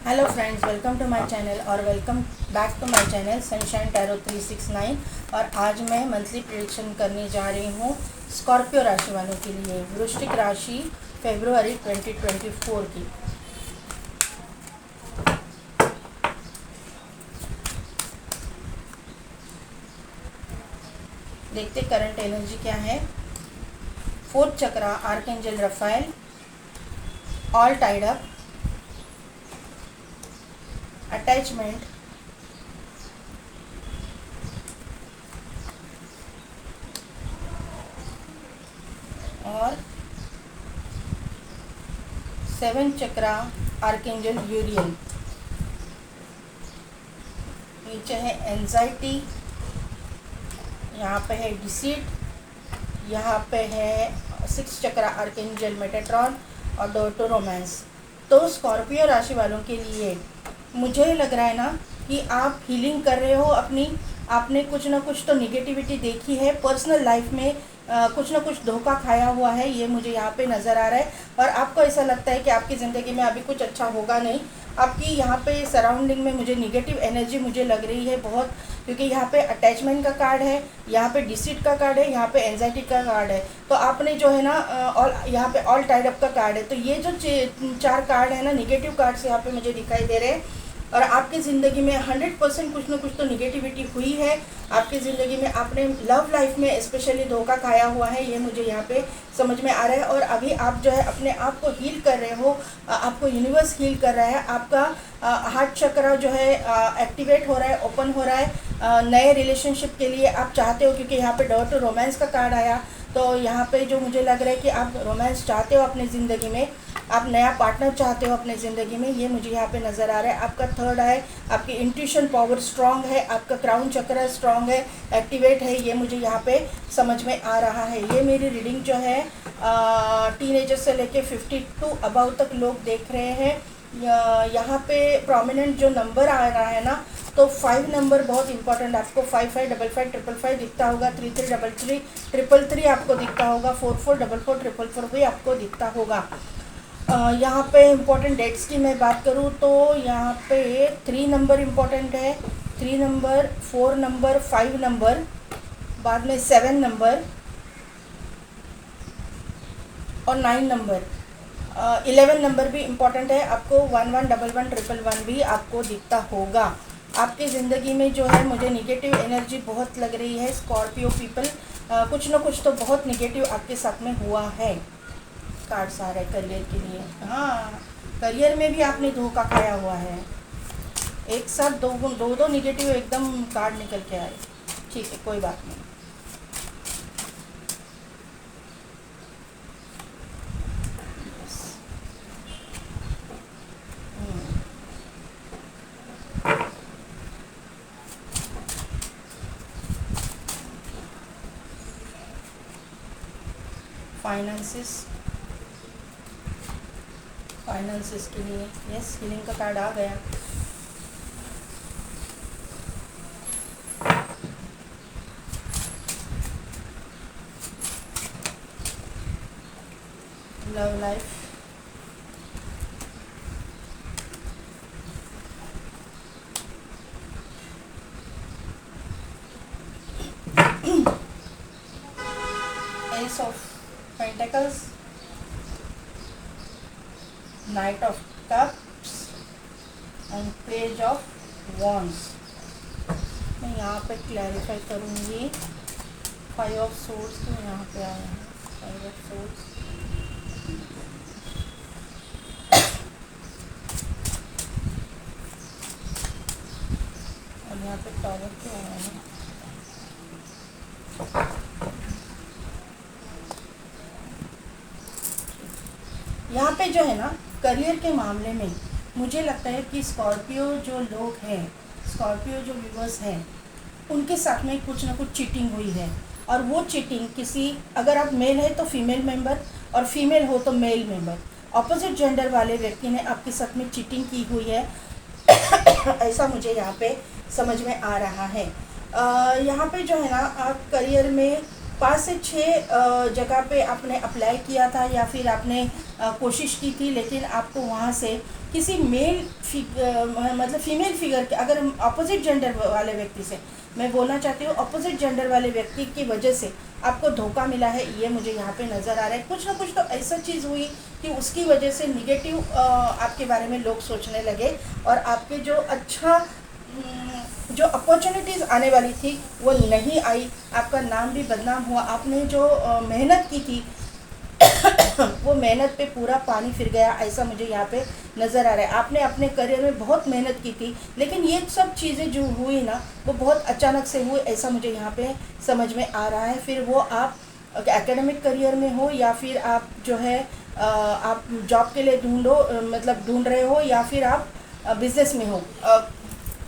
Hello friends, welcome to my channel और welcome back to my channel sunshine tarot 369। और आज मैं monthly prediction करने जा रही हूँ स्कॉर्पियो राशि वालों के लिए, वृश्चिक राशि फरवरी 2024 की। देखते करंट एनर्जी क्या है। Fourth chakra archangel Raphael, all tied up, attachment, और सेवन चक्रा आर्कएंजल यूरियल। नीचे है एंजाइटी, यहाँ पे है डिसीट, यहाँ पे है सिक्स चक्रा आर्कएंजल मेटाट्रॉन और डोटो रोमांस। तो स्कॉर्पियो राशि वालों के लिए मुझे लग रहा है ना कि आप हीलिंग कर रहे हो अपनी। आपने कुछ ना कुछ तो निगेटिविटी देखी है पर्सनल लाइफ में, कुछ ना कुछ धोखा खाया हुआ है, ये मुझे यहाँ पे नज़र आ रहा है। और आपको ऐसा लगता है कि आपकी ज़िंदगी में अभी कुछ अच्छा होगा नहीं। आपकी यहाँ पे सराउंडिंग में मुझे निगेटिव एनर्जी मुझे लग रही है बहुत, क्योंकि यहाँ पे अटैचमेंट का कार्ड है, यहाँ पे डिसीट का कार्ड है, यहाँ पे एंजाइटी का कार्ड है। तो आपने जो है ना और यहाँ पे ऑल टाइड अप का कार्ड है। तो ये जो चार कार्ड है ना, निगेटिव कार्ड्स यहाँ पे मुझे दिखाई दे रहे हैं। और आपकी ज़िंदगी में 100% कुछ ना कुछ तो निगेटिविटी हुई है। आपकी ज़िंदगी में आपने लव लाइफ में स्पेशली धोखा खाया हुआ है, ये मुझे यहाँ पे समझ में आ रहा है। और अभी आप जो है अपने आप को हील कर रहे हो, आपको यूनिवर्स हील कर रहा है। आपका हार्ट चक्र जो है एक्टिवेट हो रहा है, ओपन हो रहा है नए रिलेशनशिप के लिए आप चाहते हो, क्योंकि यहाँ पे डॉट रोमांस का कार्ड आया। तो यहाँ पे जो मुझे लग रहा है कि आप रोमांस चाहते हो अपनी ज़िंदगी में, आप नया पार्टनर चाहते हो अपने ज़िंदगी में, ये मुझे यहाँ पे नज़र आ रहा है। आपका थर्ड है, आपकी इंट्यूशन पावर स्ट्रांग है, आपका क्राउन चक्र स्ट्रांग है, एक्टिवेट है, ये मुझे यहाँ पे समझ में आ रहा है। ये मेरी रीडिंग जो है टीनेजर से लेके 52 अबाउ तक लोग देख रहे हैं। यहाँ पे प्रोमिनेंट जो नंबर आ रहा है ना, तो 5 नंबर बहुत इंपॉर्टेंट। आपको 555555 दिखता होगा, 3333 333 आपको दिखता होगा, 4444 444 भी आपको दिखता होगा। यहाँ पे इम्पोर्टेंट डेट्स की मैं बात करूँ तो यहाँ पे 3 नंबर इम्पोर्टेंट है, 3 नंबर, 4 नंबर, 5 नंबर, बाद में 7 नंबर और 9 नंबर। 11 नंबर भी इम्पॉर्टेंट है। आपको 111111 भी आपको दिखता होगा। आपकी ज़िंदगी में जो है मुझे निगेटिव एनर्जी बहुत लग रही है स्कॉर्पियो पीपल। कुछ ना कुछ तो बहुत निगेटिव आपके साथ में हुआ है। कार्ड्स आ रहे हैं करियर के लिए। हाँ, करियर में भी आपने धोखा खाया हुआ है। एक साथ दो निगेटिव एकदम कार्ड निकल के आए। ठीक है, कोई बात नहीं। फाइनेंसिस के लिए यस, हीलिंग का कार्ड आ गया। Love life, S of pentacles, night of cups and page of wands. मैं यहाँ पे क्लैरिफाई करूँगी। 5 ऑफ सोर्स तो यहाँ पे आया है, 5 ऑफ सोर्स, और यहाँ पे टॉवर क्यों आया है। यहाँ पे जो है ना करियर के मामले में मुझे लगता है कि स्कॉर्पियो जो लोग हैं, स्कॉर्पियो जो व्यूवर्स हैं, उनके साथ में कुछ ना कुछ चीटिंग हुई है। और वो चीटिंग किसी, अगर आप मेल है तो फीमेल मेंबर और फीमेल हो तो मेल मेंबर, ऑपोजिट जेंडर वाले व्यक्ति ने आपके साथ में चीटिंग की हुई है। ऐसा मुझे यहाँ पे समझ में आ रहा है। यहाँ पे जो है ना आप करियर में 5 से 6 जगह पे आपने अप्लाई किया था या फिर आपने कोशिश की थी, लेकिन आपको वहाँ से किसी मतलब फीमेल फिगर के, अगर अपोजिट जेंडर वाले व्यक्ति से मैं बोलना चाहती हूँ, अपोजिट जेंडर वाले व्यक्ति की वजह से आपको धोखा मिला है, ये मुझे यहाँ पे नज़र आ रहा है। कुछ ना कुछ तो ऐसा चीज़ हुई कि उसकी वजह से निगेटिव आपके बारे में लोग सोचने लगे, और आपके जो अपॉर्चुनिटीज़ आने वाली थी वो नहीं आई। आपका नाम भी बदनाम हुआ। आपने जो मेहनत की थी वो मेहनत पे पूरा पानी फिर गया, ऐसा मुझे यहाँ पे नज़र आ रहा है। आपने अपने करियर में बहुत मेहनत की थी, लेकिन ये सब चीज़ें जो हुई ना वो बहुत अचानक से हुई, ऐसा मुझे यहाँ पे समझ में आ रहा है। फिर वो आप एकेडमिक करियर में हो या फिर आप जो है आप जॉब के लिए ढूंढ रहे हो, या फिर आप बिजनेस में हो,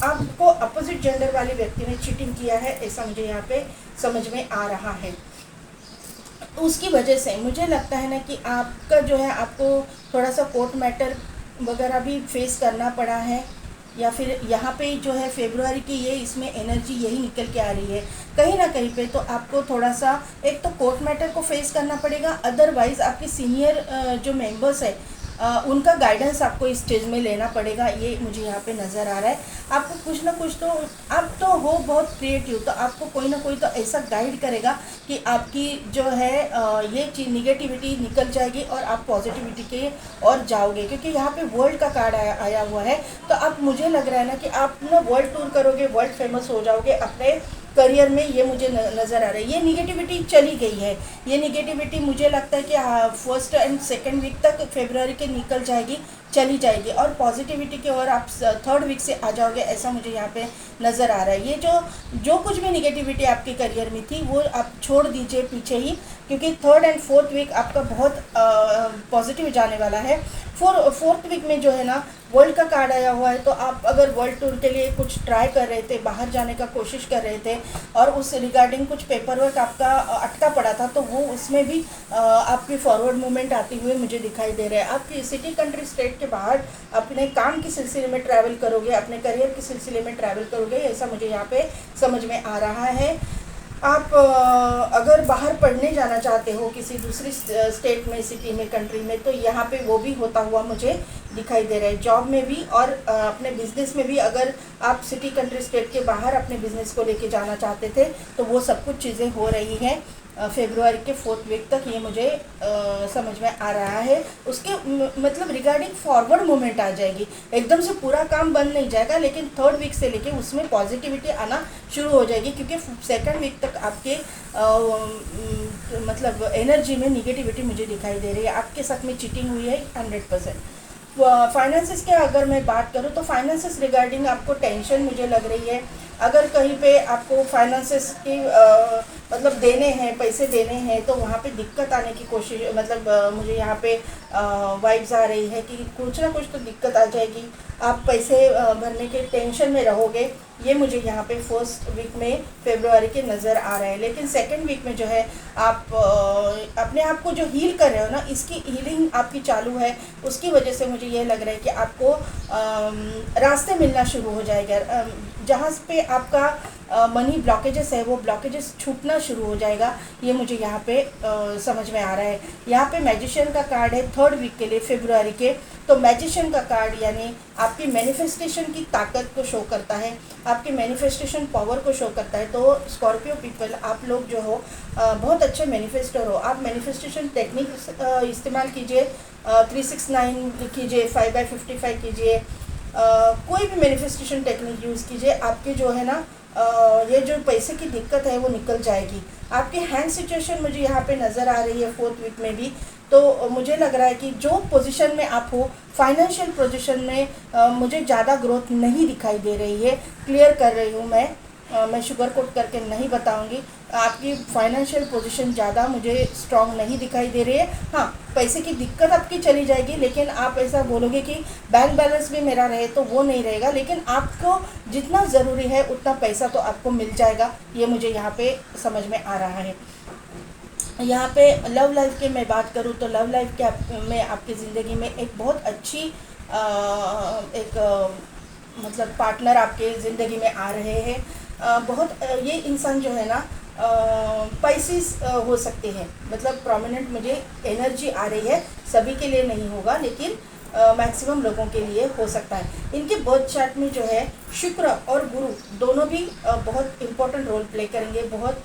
आपको अपोजिट जेंडर वाले व्यक्ति ने चीटिंग किया है, ऐसा मुझे यहाँ पे समझ में आ रहा है। उसकी वजह से मुझे लगता है ना कि आपका जो है आपको थोड़ा सा कोर्ट मैटर वगैरह भी फेस करना पड़ा है, या फिर यहाँ पे जो है फेब्रुआरी की ये इसमें एनर्जी यही निकल के आ रही है कहीं ना कहीं पे। तो आपको थोड़ा सा एक तो कोर्ट मैटर को फेस करना पड़ेगा, अदरवाइज़ आपके सीनियर जो मेंबर्स है उनका गाइडेंस आपको इस स्टेज में लेना पड़ेगा, ये मुझे यहाँ पे नज़र आ रहा है। आपको कुछ ना कुछ तो, आप तो हो बहुत क्रिएटिव, तो आपको कोई ना कोई तो ऐसा गाइड करेगा कि आपकी जो है ये चीज़ निगेटिविटी निकल जाएगी और आप पॉजिटिविटी के और जाओगे। क्योंकि यहाँ पे वर्ल्ड का कार्ड आया हुआ है, तो आप, मुझे लग रहा है ना कि आप ना वर्ल्ड टूर करोगे, वर्ल्ड फेमस हो जाओगे अपने करियर में, ये मुझे नज़र आ रहा है। ये निगेटिविटी चली गई है, ये निगेटिविटी मुझे लगता है कि फर्स्ट एंड सेकंड वीक तक फेब्रुआरी के निकल जाएगी, चली जाएगी, और पॉजिटिविटी की ओर आप थर्ड वीक से आ जाओगे, ऐसा मुझे यहाँ पे नज़र आ रहा है। ये जो कुछ भी निगेटिविटी आपके करियर में थी वो आप छोड़ दीजिए पीछे ही, क्योंकि थर्ड एंड फोर्थ वीक आपका बहुत पॉजिटिव जाने वाला है। फोर्थ वीक में जो है ना वर्ल्ड का कार्ड आया हुआ है, तो आप अगर वर्ल्ड टूर के लिए कुछ ट्राई कर रहे थे, बाहर जाने का कोशिश कर रहे थे, और उस रिगार्डिंग कुछ पेपर वर्क आपका अटका पड़ा था, तो वो उसमें भी आपकी फॉरवर्ड मूवमेंट आती हुई मुझे दिखाई दे रहा है। आपकी सिटी, कंट्री, स्टेट के बाहर अपने काम के सिलसिले में ट्रैवल करोगे, अपने करियर के सिलसिले में ट्रैवल करोगे, ऐसा मुझे यहाँ पे समझ में आ रहा है। आप अगर बाहर पढ़ने जाना चाहते हो किसी दूसरी स्टेट में, सिटी में, कंट्री में, तो यहाँ पे वो भी होता हुआ मुझे दिखाई दे रहा है। जॉब में भी और अपने बिजनेस में भी, अगर आप सिटी, कंट्री, स्टेट के बाहर अपने बिजनेस को लेके जाना चाहते थे, तो वो सब कुछ चीज़ें हो रही हैं फेब्रुआरी के फोर्थ वीक तक, ये मुझे समझ में आ रहा है। उसके मतलब रिगार्डिंग फॉरवर्ड मूवमेंट आ जाएगी, एकदम से पूरा काम बंद नहीं जाएगा, लेकिन थर्ड वीक से लेके उसमें पॉजिटिविटी आना शुरू हो जाएगी, क्योंकि सेकंड वीक तक आपके मतलब एनर्जी में निगेटिविटी मुझे दिखाई दे रही है। आपके साथ में चीटिंग हुई है 100%। फाइनेंसिस की अगर मैं बात करूँ तो फाइनेंसिस रिगार्डिंग आपको टेंशन मुझे लग रही है। अगर कहीं पे आपको फाइनेंसिस की मतलब देने हैं, पैसे देने हैं, तो वहाँ पे दिक्कत आने की कोशिश, मतलब मुझे यहाँ पे वाइब्स आ रही है कि कुछ ना कुछ तो दिक्कत आ जाएगी, आप पैसे भरने के टेंशन में रहोगे, ये मुझे यहाँ पे फर्स्ट वीक में फेब्रुआरी के नज़र आ रहा है। लेकिन सेकंड वीक में जो है आप अपने आप को जो हील कर रहे हो ना, इसकी हीलिंग आपकी चालू है, उसकी वजह से मुझे ये लग रहा है कि आपको रास्ते मिलना शुरू हो जाएगा, जहाँ पे आपका मनी ब्लॉकेजेस है वो ब्लॉकेजेस छूटना शुरू हो जाएगा, ये मुझे यहाँ पे समझ में आ रहा है। यहाँ पे मैजिशियन का कार्ड है थर्ड वीक के लिए फेब्रुआरी के, तो मैजिशियन का कार्ड यानी आपकी मैनिफेस्टेशन की ताकत को शो करता है, आपके मैनिफेस्टेशन पावर को शो करता है। तो स्कॉर्पियो पीपल, आप लोग जो हो बहुत अच्छे मैनिफेस्टर हो, आप मैनिफेस्टेशन टेक्निक इस्तेमाल कीजिए, 369 कीजिए, 5x55 कीजिए, कोई भी मैनिफेस्टेशन टेक्निक यूज़ कीजिए, आपके जो है ना ये जो पैसे की दिक्कत है वो निकल जाएगी। आपकी हैंड सिचुएशन मुझे यहाँ पे नज़र आ रही है फोर्थ वीक में भी, तो मुझे लग रहा है कि जो पोजीशन में आप हो, फाइनेंशियल पोजीशन में मुझे ज़्यादा ग्रोथ नहीं दिखाई दे रही है, क्लियर कर रही हूँ मैं शुगर कोट करके नहीं बताऊंगी, आपकी फाइनेंशियल पोजीशन ज़्यादा मुझे स्ट्रॉन्ग नहीं दिखाई दे रही है। हाँ, पैसे की दिक्कत आपकी चली जाएगी, लेकिन आप ऐसा बोलोगे कि बैंक बैलेंस भी मेरा रहे, तो वो नहीं रहेगा, लेकिन आपको जितना ज़रूरी है उतना पैसा तो आपको मिल जाएगा, ये मुझे यहाँ पे समझ में आ रहा है। यहाँ पे लव लाइफ की मैं बात करूँ तो लव लाइफ के में आपकी ज़िंदगी में एक बहुत अच्छी मतलब पार्टनर आपके ज़िंदगी में आ रहे हैं। बहुत ये इंसान जो है ना स्पाइसिस हो सकते हैं, मतलब प्रोमिनेंट मुझे एनर्जी आ रही है, सभी के लिए नहीं होगा लेकिन मैक्सिमम लोगों के लिए हो सकता है। इनके बर्थ चार्ट में जो है शुक्र और गुरु दोनों भी बहुत इम्पोर्टेंट रोल प्ले करेंगे, बहुत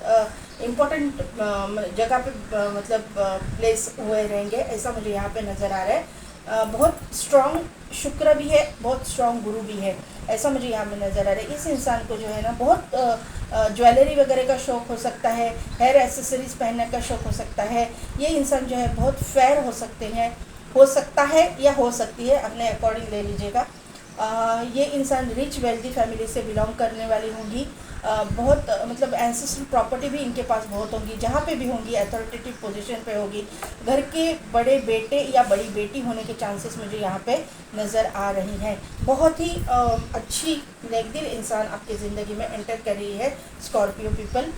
इम्पोर्टेंट जगह पे मतलब प्लेस हुए रहेंगे, ऐसा मुझे यहाँ पे नज़र आ रहा है। बहुत स्ट्रॉन्ग शुक्र भी है, बहुत स्ट्रॉन्ग गुरु भी है, ऐसा मुझे यहाँ पे नज़र आ रहा है। इस इंसान को जो है ना बहुत ज्वेलरी वगैरह का शौक़ हो सकता है, हेयर एसेसरीज पहनने का शौक़ हो सकता है। ये इंसान जो है बहुत फेयर हो सकते हैं, हो सकता है या हो सकती है, अपने अकॉर्डिंग ले लीजिएगा। ये इंसान रिच वेल्दी फैमिली से बिलोंग करने वाली होंगी। बहुत मतलब एंसेस्ट्रल प्रॉपर्टी भी इनके पास बहुत होंगी, जहाँ पे भी होंगी अथॉरिटेटिव पोजीशन पे होगी। घर के बड़े बेटे या बड़ी बेटी होने के चांसेस मुझे यहाँ पे नज़र आ रही हैं। बहुत ही अच्छी नेकदिल इंसान आपकी ज़िंदगी में एंटर कर रही है स्कॉर्पियो पीपल।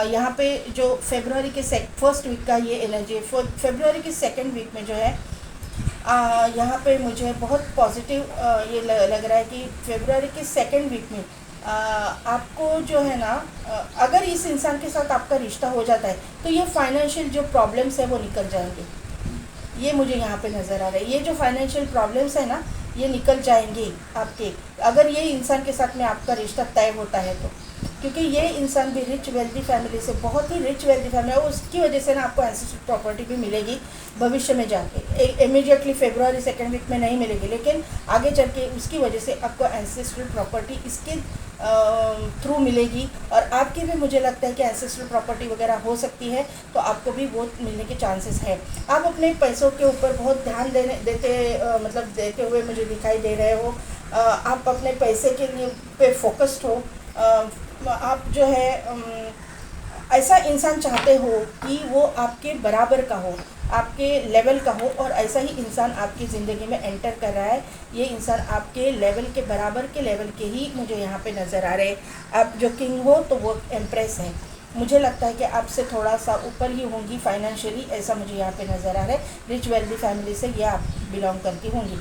यहाँ पे जो फेब्रुअरी के फर्स्ट वीक का ये एनर्जी, फेब्रुअरी के सेकेंड वीक में जो है यहाँ पे मुझे बहुत पॉजिटिव ये लग रहा है कि फेब्रुअरी के सेकेंड वीक में आपको जो है ना अगर इस इंसान के साथ आपका रिश्ता हो जाता है तो ये फाइनेंशियल जो प्रॉब्लम्स है वो निकल जाएंगे, ये मुझे यहाँ पे नज़र आ रहा है। ये जो फाइनेंशियल प्रॉब्लम्स है ना ये निकल जाएंगे आपके, अगर ये इंसान के साथ में आपका रिश्ता तय होता है तो, क्योंकि ये इंसान भी रिच वेल्दी फैमिली से, बहुत ही रिच वेल्दी फैमिली है, उसकी वजह से ना आपको एंसेस्ट्रल प्रॉपर्टी भी मिलेगी भविष्य में जाके। इमीडिएटली फेब्रुअरी सेकेंड वीक में नहीं मिलेगी, लेकिन आगे चल के उसकी वजह से आपको एंसेस्ट्रल प्रॉपर्टी इसके थ्रू मिलेगी। और आपकी भी मुझे लगता है कि एंसेस्ट्रल प्रॉपर्टी वगैरह हो सकती है, तो आपको भी वो मिलने के चांसेस है। आप अपने पैसों के ऊपर बहुत ध्यान देते हुए मुझे दिखाई दे रहे हो। आप अपने पैसे के लिए पे फोकस्ड हो। आप जो है ऐसा इंसान चाहते हो कि वो आपके बराबर का हो, आपके लेवल का हो, और ऐसा ही इंसान आपकी ज़िंदगी में एंटर कर रहा है। ये इंसान आपके लेवल के बराबर के लेवल के ही मुझे यहाँ पे नज़र आ रहे हैं। आप जो किंग हो तो वो एम्प्रेस है, मुझे लगता है कि आपसे थोड़ा सा ऊपर ही होंगी फाइनेंशियली, ऐसा मुझे यहाँ पे नज़र आ रहा है। रिच वेल्दी फैमिली से ये आप बिलोंग करती होंगी।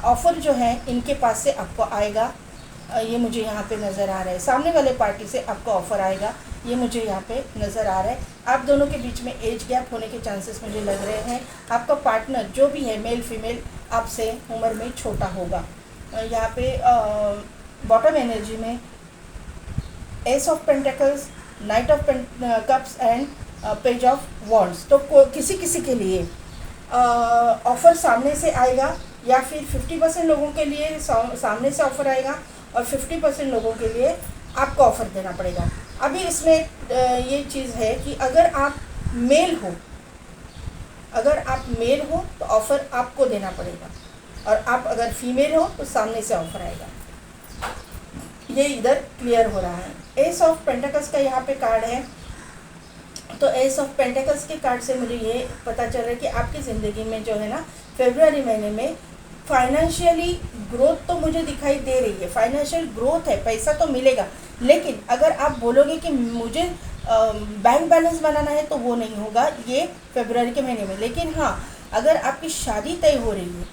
ऑफ़र जो है इनके पास से आपको आएगा, ये मुझे यहाँ पे नज़र आ रहा है। सामने वाले पार्टी से आपको ऑफ़र आएगा, ये मुझे यहाँ पे नज़र आ रहा है। आप दोनों के बीच में एज गैप होने के चांसेस मुझे लग रहे हैं। आपका पार्टनर जो भी है मेल फीमेल आपसे उम्र में छोटा होगा। यहाँ पे बॉटम एनर्जी में S of pentacles, night of cups and page of wands. तो किसी के लिए ऑफ़र सामने से आएगा, या फिर 50% लोगों के लिए सामने से ऑफ़र आएगा और 50% लोगों के लिए आपको ऑफ़र देना पड़ेगा। अभी इसमें ये चीज़ है कि अगर आप मेल हो तो ऑफ़र आपको देना पड़ेगा, और आप अगर फीमेल हो तो सामने से ऑफ़र आएगा। ये इधर क्लियर हो रहा है। एस ऑफ पेंटिकल्स का यहाँ पे कार्ड है, तो एस ऑफ पेंटिकल्स के कार्ड से मुझे ये पता चल रहा है कि आपकी ज़िंदगी में जो है ना फरवरी महीने में फाइनेंशियली ग्रोथ तो मुझे दिखाई दे रही है। फाइनेंशियल ग्रोथ है, पैसा तो मिलेगा, लेकिन अगर आप बोलोगे कि मुझे बैंक बैलेंस बनाना है तो वो नहीं होगा ये फरवरी के महीने में। लेकिन हाँ, अगर आपकी शादी तय हो रही है,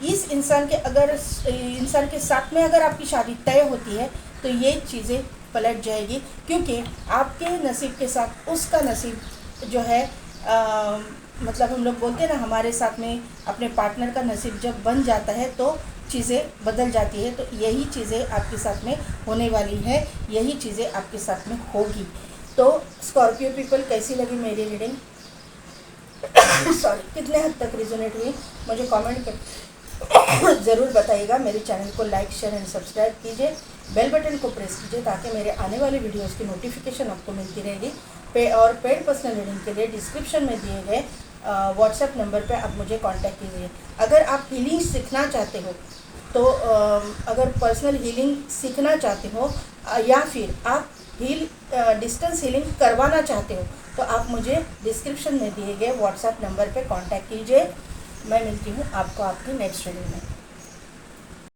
इस इंसान के साथ में अगर आपकी शादी तय होती है तो ये चीज़ें पलट जाएगी, क्योंकि आपके नसीब के साथ उसका नसीब जो है मतलब हम लोग बोलते हैं ना, हमारे साथ में अपने पार्टनर का नसीब जब बन जाता है तो चीज़ें बदल जाती है। तो यही चीज़ें आपके साथ में होने वाली है, यही चीज़ें आपके साथ में होगी। तो स्कॉर्पियो पीपल, कैसी लगी मेरी रीडिंग? सॉरी, कितने हद तक रिजोनेट हुई मुझे कमेंट कर ज़रूर बताइएगा। मेरे चैनल को लाइक शेयर एंड सब्सक्राइब कीजिए, बेल बटन को प्रेस कीजिए ताकि मेरे आने वाले वीडियोस की नोटिफिकेशन आपको मिलती रहेगी। और पेड पर्सनल रीडिंग के लिए डिस्क्रिप्शन में दिए गए व्हाट्सएप नंबर पे आप मुझे कांटेक्ट कीजिए। अगर आप हीलिंग सीखना चाहते हो तो अगर पर्सनल हीलिंग सीखना चाहते हो या फिर आप डिस्टेंस हीलिंग करवाना चाहते हो तो आप मुझे डिस्क्रिप्शन में दिए गए व्हाट्सएप नंबर पे कांटेक्ट कीजिए। मैं मिलती हूँ आपको आपकी नेक्स्ट वीडियो में।